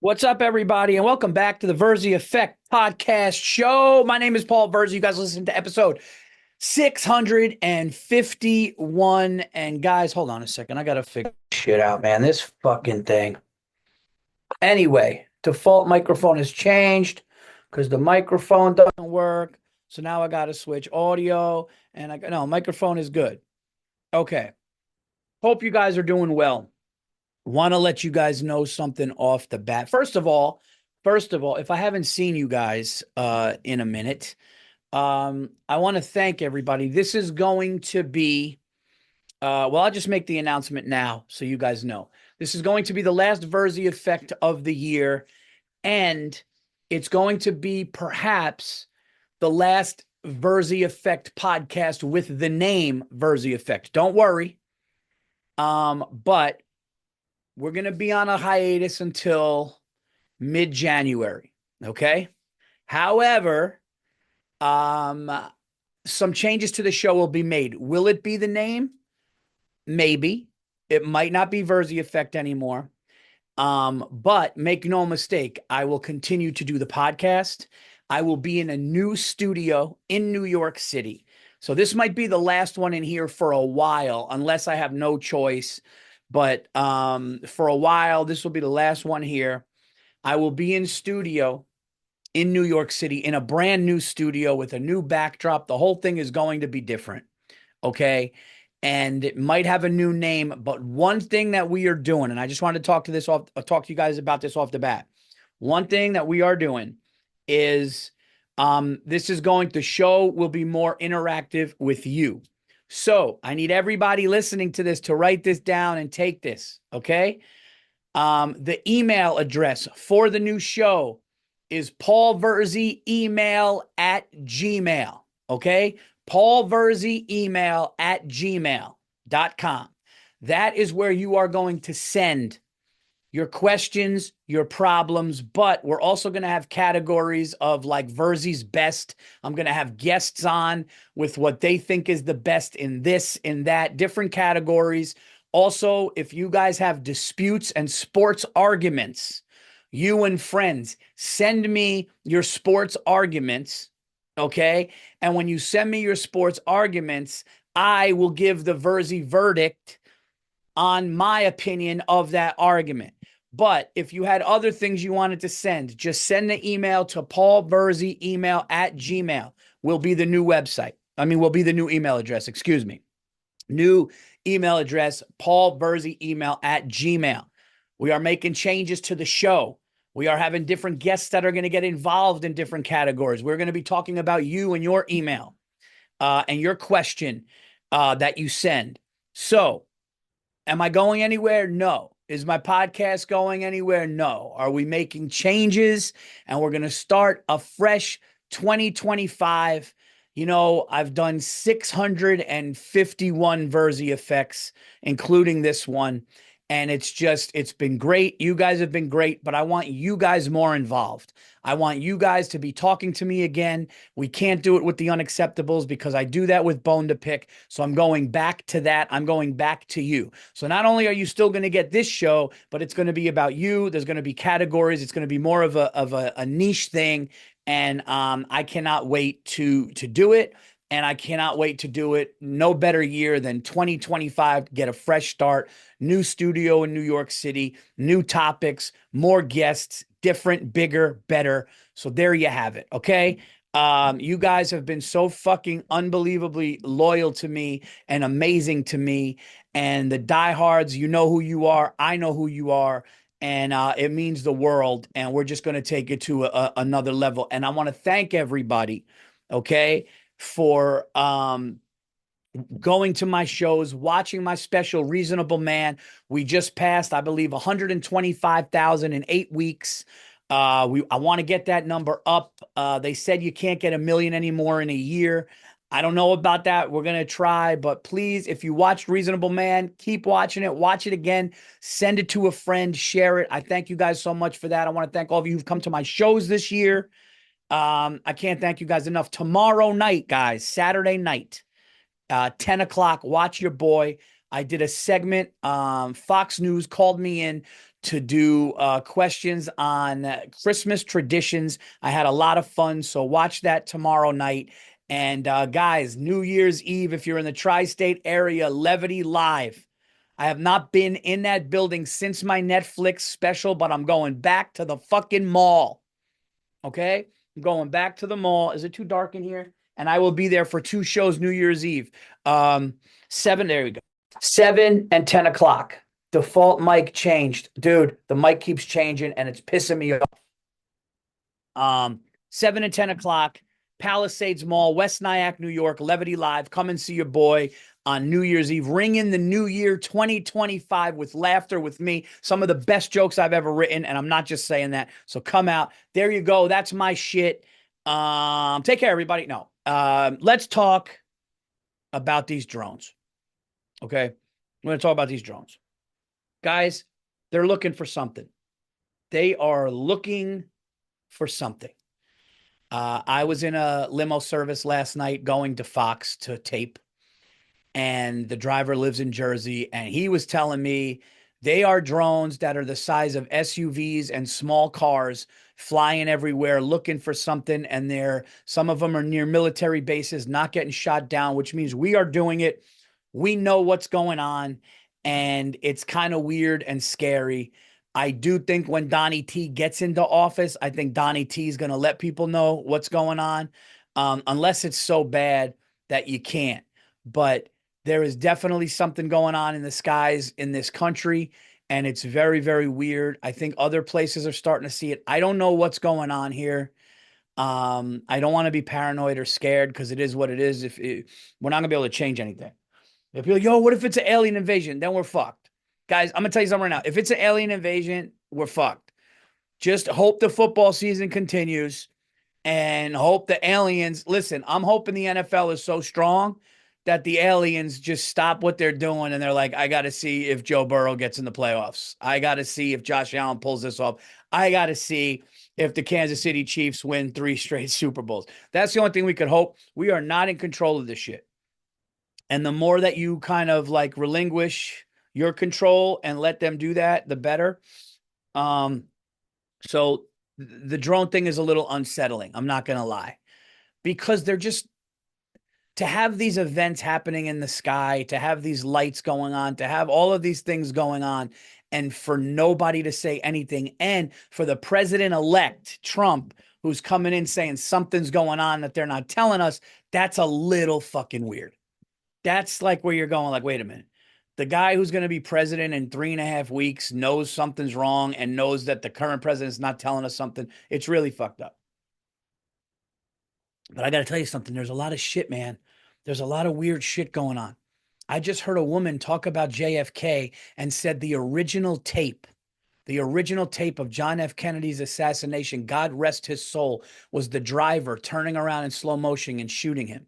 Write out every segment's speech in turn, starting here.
What's up, everybody, and welcome back to the Virzi Effect podcast show. My name is Paul Virzi. You guys listen to episode 651. And guys, hold on a second. I gotta figure shit out, man. This fucking thing. Anyway, default microphone has changed because the microphone doesn't work. So now I gotta switch audio, and no, microphone is good. Okay. Hope you guys are doing well. Want to let you guys know something off the bat. First of all, if I haven't seen you guys in a minute, I want to thank everybody. This is going to be well, I'll just make the announcement now so you guys know. This is going to be the last Verzi Effect of the year, and it's going to be perhaps the last Verzi Effect podcast with the name Verzi Effect. Don't worry. But we're going to be on a hiatus until mid-January. Okay. However, um, some changes to the show will be made. Will it be the name? Maybe. It might not be Verzi Effect anymore. But make no mistake, I will continue to do the podcast. I will be in a new studio in New York City. So this might be the last one in here for a while, unless I have no choice. But for a while, this will be the last one here. I will be in studio in New York City in a brand new studio with a new backdrop. The whole thing is going to be different. Okay. And it might have a new name, but one thing that we are doing, and I just wanted to talk to you guys about this off the bat. One thing that we are doing is the show will be more interactive with you. So I need everybody listening to this to write this down and take this. Okay. The email address for the new show is paulverzi@gmail. Okay. paulverzi@gmail.com. That is where you are going to send your questions, your problems, but we're also going to have categories of like Verzi's best. I'm going to have guests on with what they think is the best in this, in that, different categories. Also, if you guys have disputes and sports arguments, you and friends, send me your sports arguments, okay? And when you send me your sports arguments, I will give the Verzi verdict on my opinion of that argument. But if you had other things you wanted to send, just send the email to paulverzi@gmail. Will be the new website. Will be the new email address. Excuse me. New email address, paulverzi@gmail. We are making changes to the show. We are having different guests that are going to get involved in different categories. We're going to be talking about you and your email and your question that you send. So, am I going anywhere? No. Is my podcast going anywhere? No. Are we making changes? And we're going to start a fresh 2025. You know, I've done 651 Verzi effects, including this one. And it's been great. You guys have been great, but I want you guys more involved. I want you guys to be talking to me again. We can't do it with the unacceptables because I do that with Bone to Pick. So I'm going back to that. I'm going back to you. So not only are you still going to get this show, but it's going to be about you. There's going to be categories. It's going to be more of a niche thing. And I cannot wait to do it. And I cannot wait to do it. No better year than 2025 to get a fresh start. New studio in New York City, new topics, more guests, different, bigger, better. So there you have it. Okay. You guys have been so fucking unbelievably loyal to me and amazing to me. And the diehards, you know who you are. I know who you are. And it means the world. And we're just going to take it to another level. And I want to thank everybody. Okay, for going to my shows, watching my special Reasonable Man. We just passed, I believe, 125,000 in 8 weeks. I want to get that number up. They said you can't get 1 million anymore in a year. I don't know about that. We're going to try, but please, if you watched Reasonable Man, keep watching it. Watch it again. Send it to a friend. Share it. I thank you guys so much for that. I want to thank all of you who've come to my shows this year. I can't thank you guys enough. Tomorrow night, guys, Saturday night, 10 o'clock, watch your boy. I did a segment. Fox News called me in to do questions on Christmas traditions. I had a lot of fun. So watch that tomorrow night. And guys, New Year's Eve, if you're in the tri-state area, Levity Live. I have not been in that building since my Netflix special, but I'm going back to the fucking mall. Okay? I'm going back to the mall. Is it too dark in here? And I will be there for two shows New Year's Eve. Seven, there we go. 7 and 10 o'clock. Default mic changed. Dude, the mic keeps changing and it's pissing me off. 7 and 10 o'clock, Palisades Mall, West Nyack, New York, Levity Live. Come and see your boy on New Year's Eve. Ring in the new year 2025 with laughter with me. Some of the best jokes I've ever written, and I'm not just saying that. So come out. There you go. That's my shit. Take care, everybody. No. Let's talk about these drones. Okay? We're going to talk about these drones. Guys, they're looking for something. They are looking for something. I was in a limo service last night going to Fox to tape, and the driver lives in Jersey, and he was telling me they are drones that are the size of SUVs and small cars flying everywhere looking for something, and some of them are near military bases, not getting shot down, which means we are doing it. We know what's going on, and it's kind of weird and scary. I do think when Donnie T gets into office, I think Donnie T is going to let people know what's going on, unless it's so bad that you can't. But there is definitely something going on in the skies in this country, and it's very, very weird. I think other places are starting to see it. I don't know what's going on here. I don't want to be paranoid or scared because it is what it is. We're not going to be able to change anything. If you're like, yo, what if it's an alien invasion? Then we're fucked. Guys, I'm going to tell you something right now. If it's an alien invasion, we're fucked. Just hope the football season continues and hope the aliens, listen, I'm hoping the NFL is so strong that the aliens just stop what they're doing and they're like, I got to see if Joe Burrow gets in the playoffs. I got to see if Josh Allen pulls this off. I got to see if the Kansas City Chiefs win 3 straight Super Bowls. That's the only thing we could hope. We are not in control of this shit. And the more that you kind of like relinquish your control and let them do that, the better. So the drone thing is a little unsettling. I'm not going to lie, because they're just, to have these events happening in the sky, to have these lights going on, to have all of these things going on, and for nobody to say anything, and for the president-elect, Trump, who's coming in saying something's going on that they're not telling us, that's a little fucking weird. That's like where you're going, like, wait a minute. The guy who's going to be president in 3.5 weeks knows something's wrong and knows that the current president's not telling us something. It's really fucked up. But I got to tell you something. There's a lot of shit, man. There's a lot of weird shit going on. I just heard a woman talk about JFK and said the original tape of John F. Kennedy's assassination, God rest his soul, was the driver turning around in slow motion and shooting him.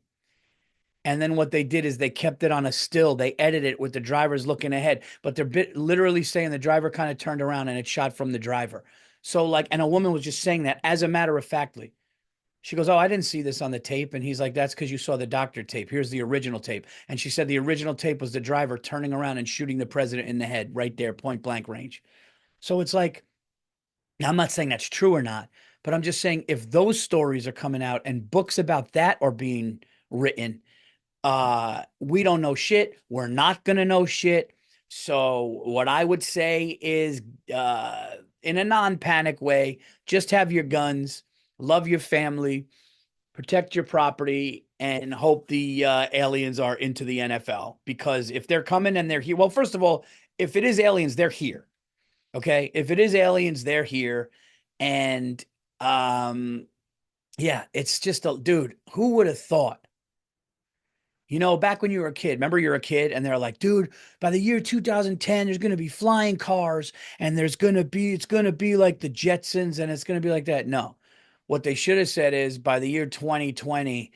And then what they did is they kept it on a still. They edited it with the drivers looking ahead, but they're literally saying the driver kind of turned around and it shot from the driver. So like, and a woman was just saying that as a matter of factly. She goes, oh, I didn't see this on the tape. And he's like, that's because you saw the doctor tape. Here's the original tape. And she said the original tape was the driver turning around and shooting the president in the head right there, point blank range. So it's like, I'm not saying that's true or not, but I'm just saying if those stories are coming out and books about that are being written, we don't know shit. We're not going to know shit. So what I would say is, in a non-panic way, just have your guns, love your family, protect your property, and hope the aliens are into the NFL. Because if they're coming and they're here, well, first of all, if it is aliens, they're here. Okay. If it is aliens, they're here. And yeah, it's just dude, who would have thought? You know, back when you were a kid, remember you're a kid and they're like, dude, by the year 2010, there's going to be flying cars and it's going to be like the Jetsons and it's going to be like that. No, what they should have said is by the year 2020,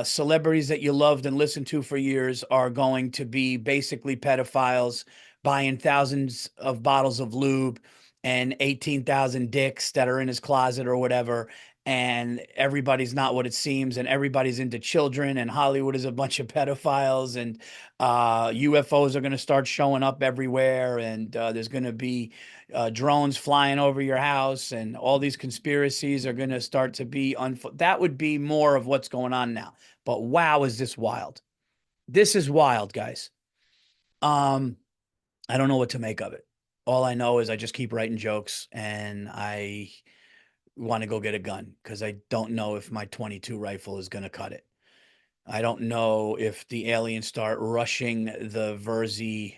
celebrities that you loved and listened to for years are going to be basically pedophiles buying thousands of bottles of lube and 18,000 dicks that are in his closet or whatever. and everybody's not what it seems, and everybody's into children, and Hollywood is a bunch of pedophiles, and UFOs are going to start showing up everywhere, and there's going to be drones flying over your house, and all these conspiracies are going to start to be that would be more of what's going on now. But wow, is this wild? This is wild, guys. Um, I don't know what to make of it. All I know is I just keep writing jokes, and I want to go get a gun because I don't know if my 22 rifle is going to cut it. I don't know if the aliens start rushing the Virzi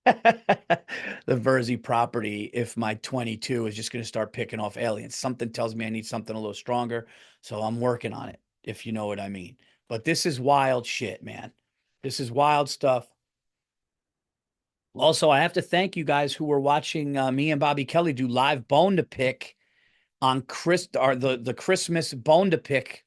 the Virzi property, if my 22 is just going to start picking off aliens. Something tells me I need something a little stronger, so I'm working on it, if you know what I mean. But this is wild shit, man. This is wild stuff. Also, I have to thank you guys who were watching me and Bobby Kelly do live bone to pick on the Christmas bone to pick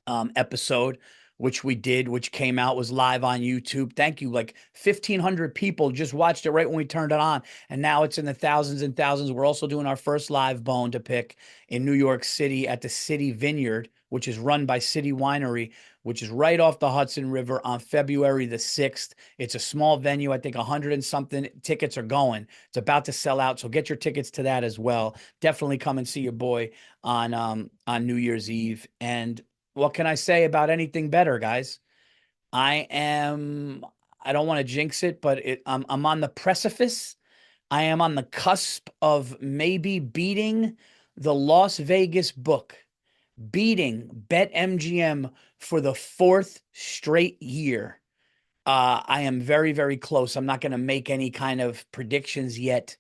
episode, which we did, which came out, was live on YouTube. Thank you. Like 1,500 people just watched it right when we turned it on. And now it's in the thousands and thousands. We're also doing our first live bone to pick in New York City at the City Vineyard, which is run by City Winery, which is right off the Hudson River, on February the 6th. It's a small venue. I think 100 and something tickets are going. It's about to sell out. So get your tickets to that as well. Definitely come and see your boy on New Year's Eve. And what can I say about anything better, guys? I am, I don't want to jinx it, but I'm on the precipice. I am on the cusp of maybe beating the Las Vegas book, beating BetMGM for the fourth straight year. I am very, very close. I'm not going to make any kind of predictions yet.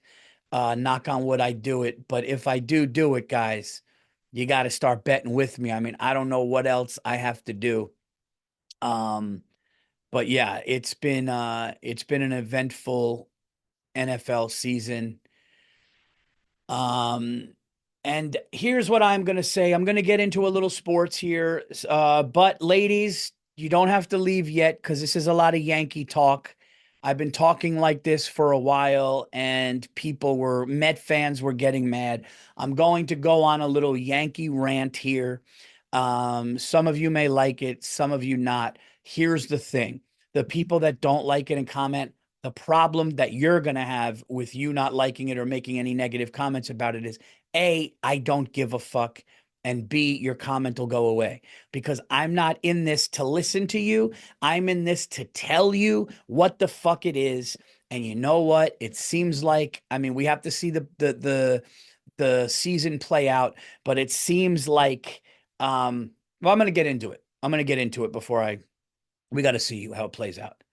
Knock on wood, I do it. But if I do it, guys, you got to start betting with me. I mean, I don't know what else I have to do. Um, but yeah, it's been an eventful NFL season. Um, and here's what I'm going to say. I'm going to get into a little sports here. But ladies, you don't have to leave yet because this is a lot of Yankee talk. I've been talking like this for a while, and Met fans were getting mad. I'm going to go on a little Yankee rant here. Some of you may like it, some of you not. Here's the thing. The people that don't like it and comment, the problem that you're going to have with you not liking it or making any negative comments about it is A, I don't give a fuck. And B, your comment will go away because I'm not in this to listen to you. I'm in this to tell you what the fuck it is. And you know what? It seems like, I mean, we have to see the season play out, but it seems like, well, I'm going to get into it. I'm going to get into it we got to see how it plays out.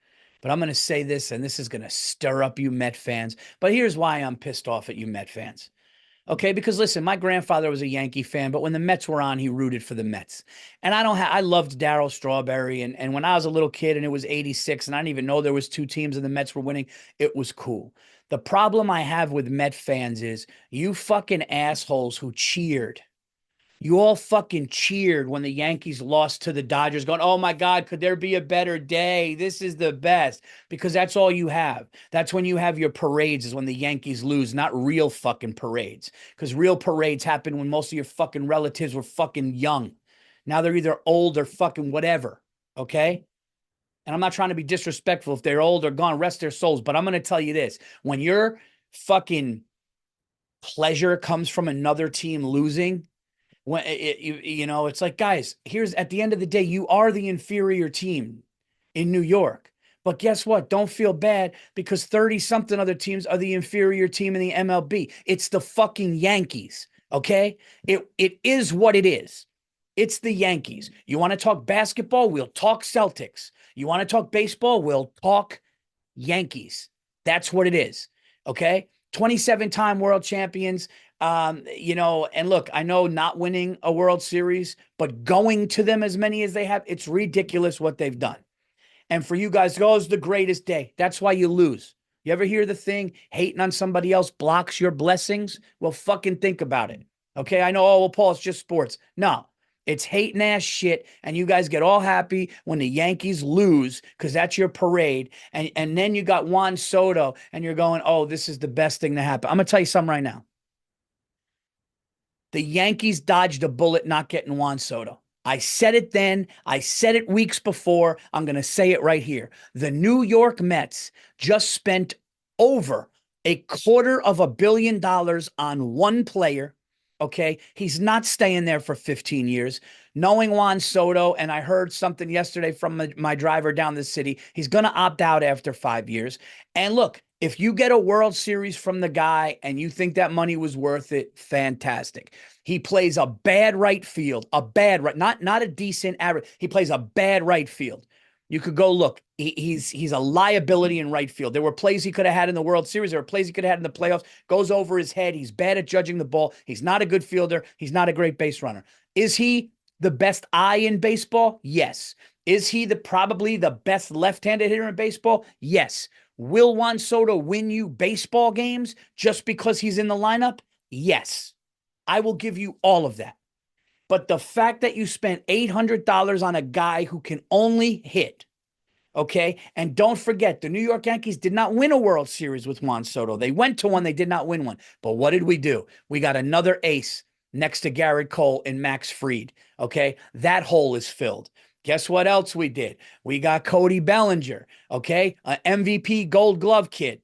But I'm going to say this, and this is going to stir up you Met fans. But here's why I'm pissed off at you Met fans. Okay, because listen, my grandfather was a Yankee fan, but when the Mets were on, he rooted for the Mets. And I loved Darryl Strawberry, and when I was a little kid and it was 86 and I didn't even know there was two teams and the Mets were winning, it was cool. The problem I have with Met fans is you fucking assholes who cheered. You all fucking cheered when the Yankees lost to the Dodgers, going, oh my God, could there be a better day? This is the best. Because that's all you have. That's when you have your parades, is when the Yankees lose, not real fucking parades. Because real parades happen when most of your fucking relatives were fucking young. Now they're either old or fucking whatever. Okay? And I'm not trying to be disrespectful. If they're old or gone, rest their souls. But I'm going to tell you this. When your fucking pleasure comes from another team losing, it's like, guys, here's at the end of the day, you are the inferior team in New York. But guess what? Don't feel bad because 30 something other teams are the inferior team in the MLB. It's the fucking Yankees. Okay. It is what it is. It's the Yankees. You want to talk basketball? We'll talk Celtics. You want to talk baseball? We'll talk Yankees. That's what it is. Okay. 27-time world champions. And look, I know not winning a World Series, but going to them as many as they have, it's ridiculous what they've done. And for you guys to go, it's the greatest day. That's why you lose. You ever hear the thing, hating on somebody else blocks your blessings? Well, fucking think about it. Okay. I know, oh, well, Paul, it's just sports. No, it's hating ass shit. And you guys get all happy when the Yankees lose because that's your parade. And then you got Juan Soto and you're going, oh, this is the best thing to happen. I'm going to tell you something right now. The Yankees dodged a bullet not getting Juan Soto. I said it then. I said it weeks before. I'm going to say it right here. The New York Mets just spent over $250 million on one player. Okay. He's not staying there for 15 years. Knowing Juan Soto, and I heard something yesterday from my driver down the city, he's going to opt out after 5 years. And look, if you get a World Series from the guy and you think that money was worth it, fantastic. He plays a bad right field, a bad right, not a decent average. He plays a bad right field. You could go look. He's a liability in right field. There were plays he could have had in the World Series. There were plays he could have had in the playoffs. Goes over his head. He's bad at judging the ball. He's not a good fielder. He's not a great base runner. Is he the best eye in baseball? Yes. Is he probably the best left-handed hitter in baseball? Yes. Will Juan Soto win you baseball games just because he's in the lineup? Yes. I will give you all of that. But the fact that you spent $800 on a guy who can only hit, okay? And don't forget, the New York Yankees did not win a World Series with Juan Soto. They went to one, they did not win one. But what did we do? We got another ace next to Garrett Cole and Max Fried, okay? That hole is filled. Guess what else we did? We got Cody Bellinger, okay? An MVP Gold Glove kid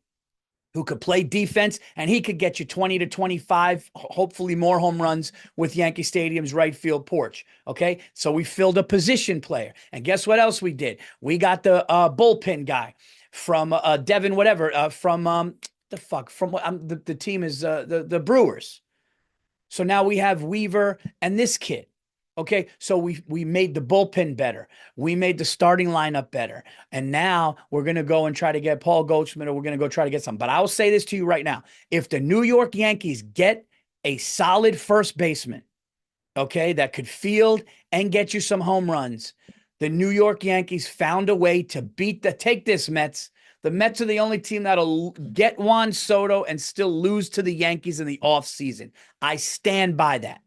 who could play defense, and he could get you 20 to 25, hopefully more home runs with Yankee Stadium's right field porch, okay? So we filled a position player. And guess what else we did? We got the bullpen guy from Devin whatever, from the team is the Brewers. So now we have Weaver and this kid. Okay, so we made the bullpen better. We made the starting lineup better. And now we're going to go and try to get Paul Goldschmidt, or we're going to go try to get some. But I will say this to you right now. If the New York Yankees get a solid first baseman, okay, that could field and get you some home runs, the New York Yankees found a way to take this, Mets. The Mets are the only team that'll get Juan Soto and still lose to the Yankees in the offseason. I stand by that.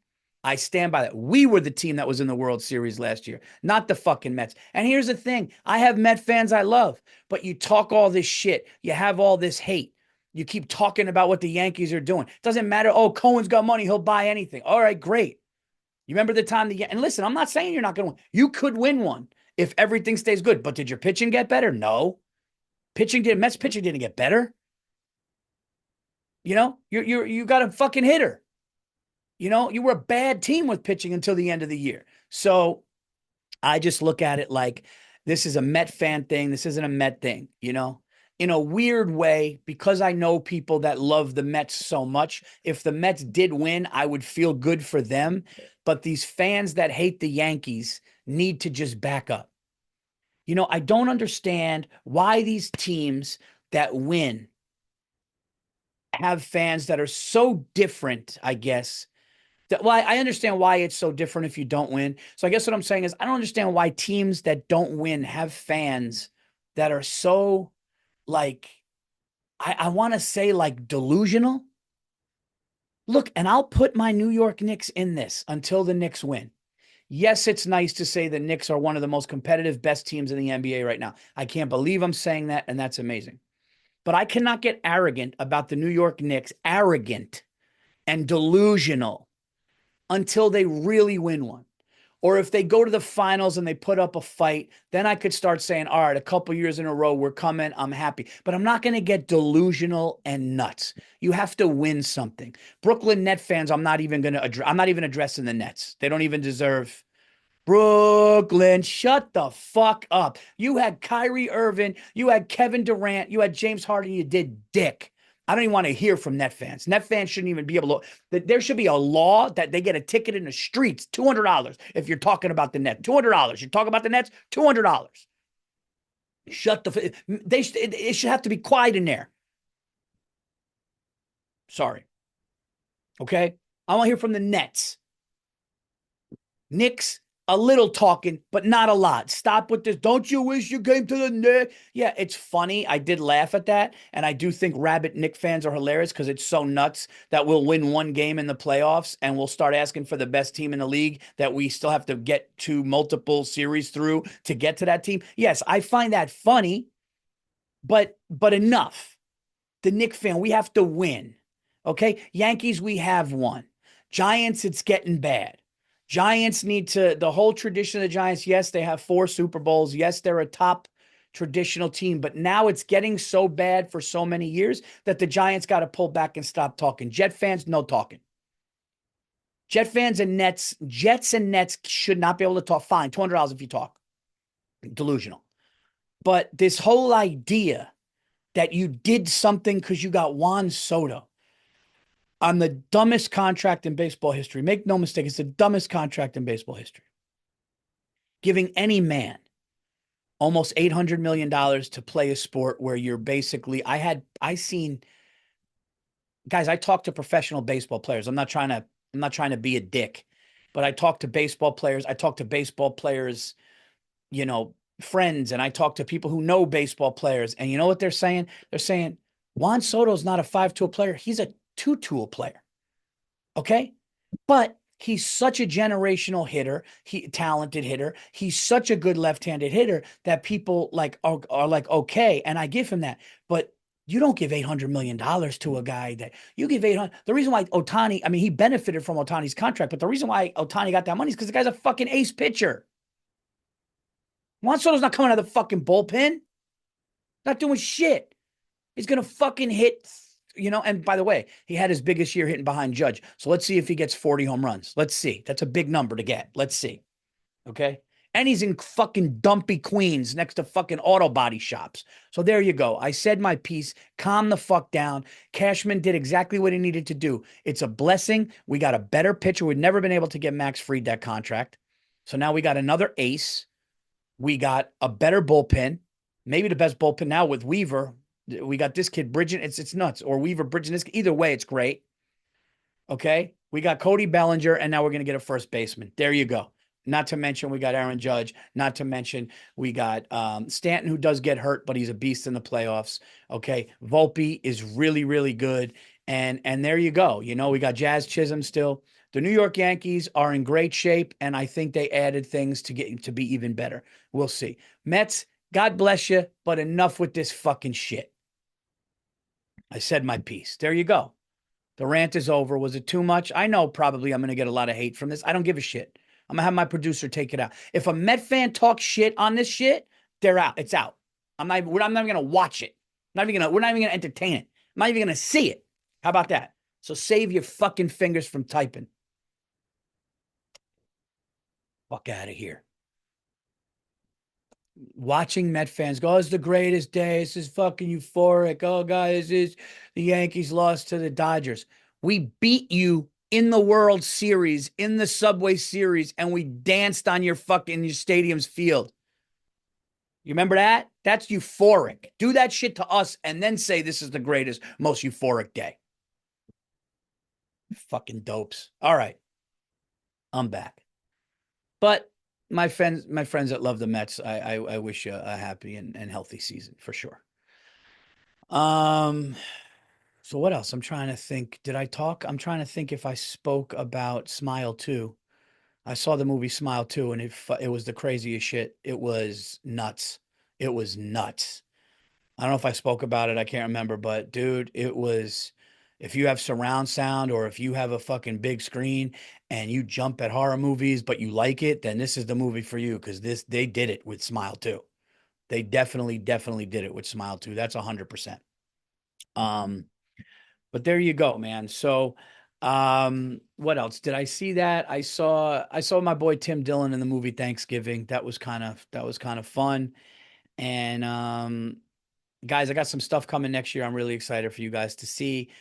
I stand by that. We were the team that was in the World Series last year, not the fucking Mets. And here's the thing. I have Met fans I love, but you talk all this shit. You have all this hate. You keep talking about what the Yankees are doing. It doesn't matter. Oh, Cohen's got money. He'll buy anything. All right, great. You remember the time and listen, I'm not saying you're not going to win. You could win one if everything stays good. But did your pitching get better? No. Mets pitching didn't get better. You know, you got a fucking hitter. You know, you were a bad team with pitching until the end of the year. So I just look at it like this is a Met fan thing. This isn't a Met thing, you know, in a weird way, because I know people that love the Mets so much. If the Mets did win, I would feel good for them. But these fans that hate the Yankees need to just back up. You know, I don't understand why these teams that win have fans that are so different, I guess. Well, I understand why it's so different if you don't win. So I guess what I'm saying is I don't understand why teams that don't win have fans that are so, like, I want to say, like, delusional. Look, and I'll put my New York Knicks in this until the Knicks win. Yes, it's nice to say the Knicks are one of the most competitive, best teams in the NBA right now. I can't believe I'm saying that, and that's amazing. But I cannot get arrogant about the New York Knicks, arrogant and delusional, until they really win one. Or if they go to the finals and they put up a fight, then I could start saying, all right, a couple years in a row, we're coming, I'm happy. But I'm not going to get delusional and nuts. You have to win something. Brooklyn Net fans, I'm not even addressing the Nets. They don't even deserve. Brooklyn, shut the fuck up. You had Kyrie Irving, you had Kevin Durant, you had James Harden, you did dick. I don't even want to hear from Net fans. Net fans shouldn't even be able to. There should be a law that they get a ticket in the streets, $200 if you're talking about the Nets. $200. You talk about the Nets, $200. Shut the. It should have to be quiet in there. Sorry. Okay? I want to hear from the Nets. Knicks, a little talking, but not a lot. Stop with this. Don't you wish you came to the Knicks? Yeah, it's funny. I did laugh at that. And I do think rabid Knicks fans are hilarious because it's so nuts that we'll win one game in the playoffs and we'll start asking for the best team in the league that we still have to get to multiple series through to get to that team. Yes, I find that funny, but enough. The Knicks fan, we have to win. Okay? Yankees, we have won. Giants, it's getting bad. Giants need to, the whole tradition of the Giants, yes, they have 4 Super Bowls. Yes, they're a top traditional team, but now it's getting so bad for so many years that the Giants got to pull back and stop talking. Jet fans, no talking. Jet fans and Nets, Jets and Nets should not be able to talk. Fine, $200 if you talk. Delusional. But this whole idea that you did something because you got Juan Soto on the dumbest contract in baseball history. Make no mistake, it's the dumbest contract in baseball history. Giving any man almost $800 million to play a sport where you're basically, I seen guys, I talk to professional baseball players. I'm not trying to be a dick, but I talk to baseball players. I talk to baseball players, you know, friends, and I talk to people who know baseball players. And you know what they're saying? They're saying Juan Soto's not a 5-tool player. He's a 2-tool player. Okay. But he's such a generational hitter, talented hitter. He's such a good left-handed hitter that people like are like, okay. And I give him that. But you don't give $800 million to a guy that you give 800. The reason why Ohtani, I mean, he benefited from Ohtani's contract, but the reason why Ohtani got that money is because the guy's a fucking ace pitcher. Juan Soto's not coming out of the fucking bullpen. Not doing shit. He's going to fucking hit, and by the way, he had his biggest year hitting behind Judge. So let's see if he gets 40 home runs. Let's see. That's a big number to get. Let's see. Okay. And he's in fucking dumpy Queens next to fucking auto body shops. So there you go. I said my piece. Calm the fuck down. Cashman did exactly what he needed to do. It's a blessing. We got a better pitcher. We've never been able to get Max Fried that contract. So now we got another ace. We got a better bullpen, maybe the best bullpen now with Weaver. We got this kid bridging. It's nuts. Or Weaver bridging this. Either way, it's great. Okay. We got Cody Bellinger, and now we're going to get a first baseman. There you go. Not to mention we got Aaron Judge. Not to mention we got Stanton, who does get hurt, but he's a beast in the playoffs. Okay. Volpe is really, really good. And there you go. We got Jazz Chisholm still. The New York Yankees are in great shape, and I think they added things to get to be even better. We'll see. Mets, God bless you, but enough with this fucking shit. I said my piece. There you go. The rant is over. Was it too much? I know probably I'm going to get a lot of hate from this. I don't give a shit. I'm going to have my producer take it out. If a Met fan talks shit on this shit, they're out. It's out. I'm not even going to watch it. We're not even going to entertain it. I'm not even going to see it. How about that? So save your fucking fingers from typing. Fuck out of here. Watching Met fans go, it's the greatest day. This is fucking euphoric. Oh, guys, the Yankees lost to the Dodgers. We beat you in the World Series, in the Subway Series, and we danced on your stadium's field. You remember that? That's euphoric. Do that shit to us and then say this is the greatest, most euphoric day. Fucking dopes. All right. I'm back. But my friends that love the Mets, I wish you a happy and healthy season for sure. So what else? I'm trying to think. Did I talk? I'm trying to think if I spoke about Smile 2. I saw the movie Smile 2, and it was the craziest shit. It was nuts. It was nuts. I don't know if I spoke about it. I can't remember, but dude, it was, if you have surround sound or if you have a fucking big screen and you jump at horror movies, but you like it, then this is the movie for you. Cause they did it with Smile 2. They definitely did it with Smile 2. That's 100%. But there you go, man. So, what else? Did I see that? I saw my boy Tim Dillon in the movie Thanksgiving. That was kind of fun. And, guys, I got some stuff coming next year. I'm really excited for you guys to see.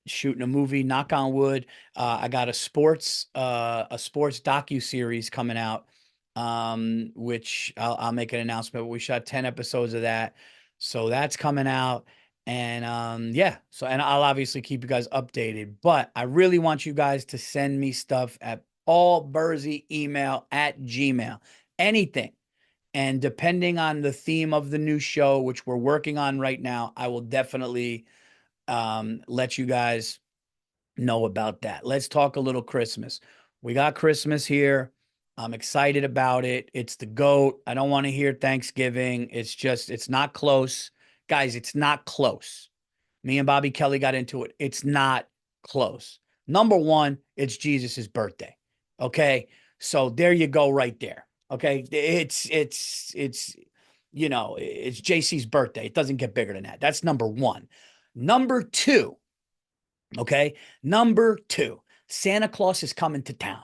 Shooting a movie, knock on wood. I got a sports docu-series coming out, which I'll make an announcement. We shot 10 episodes of that. So that's coming out. And yeah, and I'll obviously keep you guys updated, but I really want you guys to send me stuff at allvirzi@gmail.com. Anything. And depending on the theme of the new show, which we're working on right now, I will definitely let you guys know about that. Let's talk a little Christmas. We got Christmas here. I'm excited about it. It's the GOAT. I don't want to hear Thanksgiving. It's not close. Guys, it's not close. Me and Bobby Kelly got into it. It's not close. Number one, it's Jesus's birthday. Okay. So there you go right there. Okay. It's JC's birthday. It doesn't get bigger than that. That's number one. Number two, okay. Number two, Santa Claus is coming to town.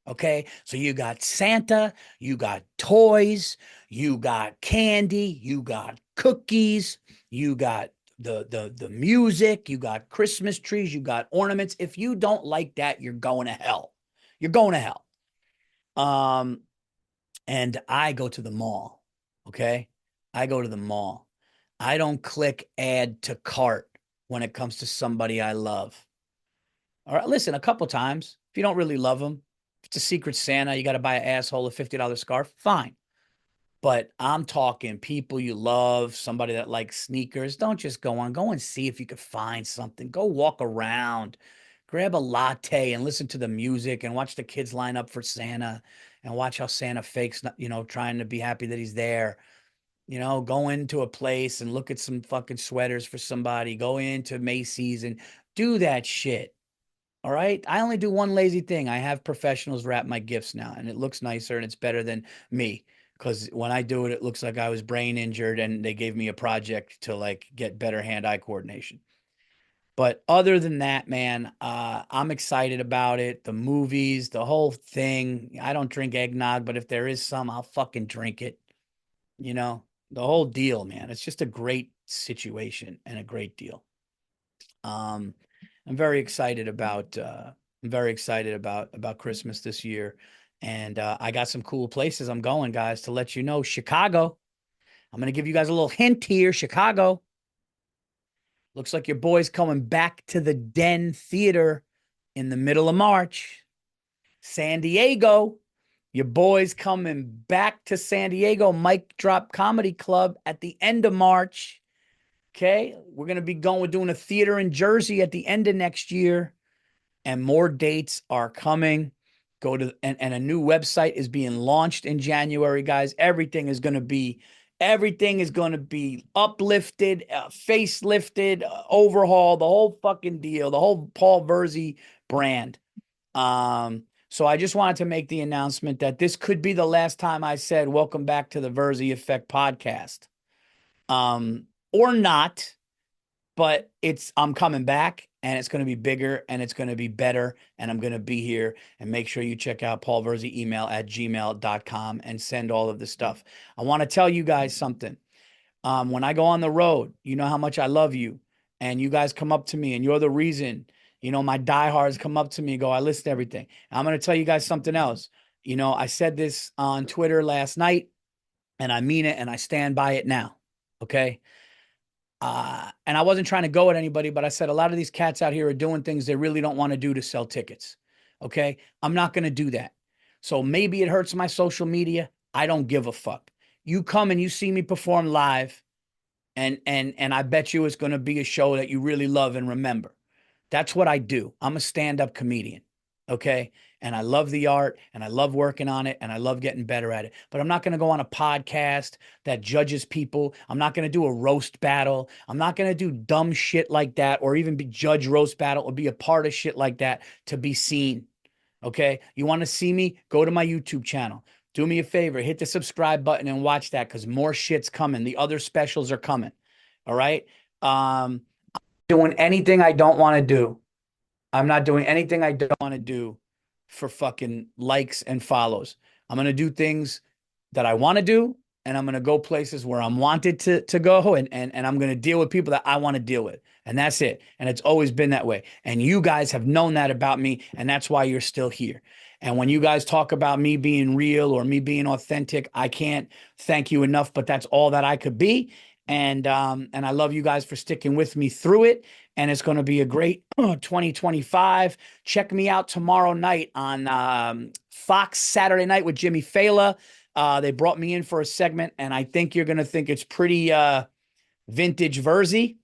Okay. So you got Santa, you got toys, you got candy, you got cookies, you got the music, you got Christmas trees, you got ornaments. If you don't like that, you're going to hell. You're going to hell. Um, and I go to the mall. Okay. I go to the mall. I don't click add to cart when it comes to somebody I love. All right, listen, a couple times. If you don't really love them, if it's a secret Santa, you got to buy an asshole a $50 scarf, fine. But I'm talking people you love, somebody that likes sneakers. Don't just go and see if you could find something. Go walk around, grab a latte and listen to the music and watch the kids line up for Santa and watch how Santa fakes, trying to be happy that he's there. Go into a place and look at some fucking sweaters for somebody. Go into Macy's and do that shit. All right. I only do one lazy thing. I have professionals wrap my gifts now, and it looks nicer and it's better than me. Because when I do it, it looks like I was brain injured and they gave me a project to like get better hand-eye coordination. But other than that, man, I'm excited about it. The movies, the whole thing. I don't drink eggnog, but if there is some, I'll fucking drink it. The whole deal, man. It's just a great situation and a great deal. Um, I'm very excited about Christmas this year. And I got some cool places I'm going, guys, to let you know. Chicago. I'm going to give you guys a little hint here. Chicago. Looks like your boy's coming back to the Den Theater in the middle of March. San Diego. Your boy's coming back to San Diego Mic Drop Comedy Club at the end of March. Okay. We're doing a theater in Jersey at the end of next year, and more dates are coming. And a new website is being launched in January, guys. Everything is going to be uplifted, facelifted, overhauled, the whole fucking deal, the whole Paul Virzi brand. So I just wanted to make the announcement that this could be the last time I said, welcome back to the Virzi Effect podcast. Or not, but I'm coming back and it's going to be bigger and it's going to be better. And I'm going to be here, and make sure you check out Paul Virzi email at gmail.com and send all of the stuff. I want to tell you guys something. When I go on the road, you know how much I love you, and you guys come up to me and you're the reason, my diehards come up to me and go, I listen to everything. And I'm going to tell you guys something else. I said this on Twitter last night and I mean it and I stand by it now. Okay. And I wasn't trying to go at anybody, but I said a lot of these cats out here are doing things they really don't want to do to sell tickets. Okay. I'm not going to do that. So maybe it hurts my social media. I don't give a fuck. You come and you see me perform live, and I bet you it's going to be a show that you really love and remember. That's what I do. I'm a stand-up comedian. Okay. And I love the art and I love working on it and I love getting better at it. But I'm not going to go on a podcast that judges people. I'm not going to do a roast battle. I'm not going to do dumb shit like that, or even be judge roast battle or be a part of shit like that to be seen. Okay. You want to see me? Go to my YouTube channel. Do me a favor, hit the subscribe button and watch that, because more shit's coming. The other specials are coming. All right. Doing anything I don't want to do. I'm not doing anything I don't want to do for fucking likes and follows. I'm going to do things that I want to do, and I'm going to go places where I'm wanted to go, and I'm going to deal with people that I want to deal with. And that's it. And it's always been that way. And you guys have known that about me, and that's why you're still here. And when you guys talk about me being real or me being authentic, I can't thank you enough, but that's all that I could be. And I love you guys for sticking with me through it. And it's going to be a great 2025. Check me out tomorrow night on Fox Saturday Night with Jimmy Fallon. They brought me in for a segment, and I think you're going to think it's pretty vintage Virzi.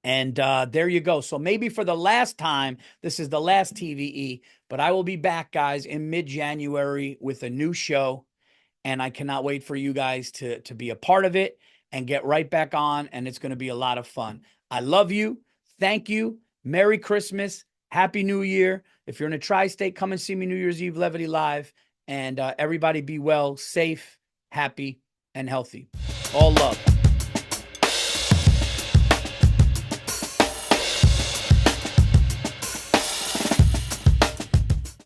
And there you go. So maybe for the last time, this is the last TVE, but I will be back, guys, in mid-January with a new show. And I cannot wait for you guys to be a part of it and get right back on. And it's going to be a lot of fun. I love you. Thank you. Merry Christmas. Happy New Year. If you're in a tri-state, come and see me New Year's Eve Levity Live. And everybody be well, safe, happy, and healthy. All love.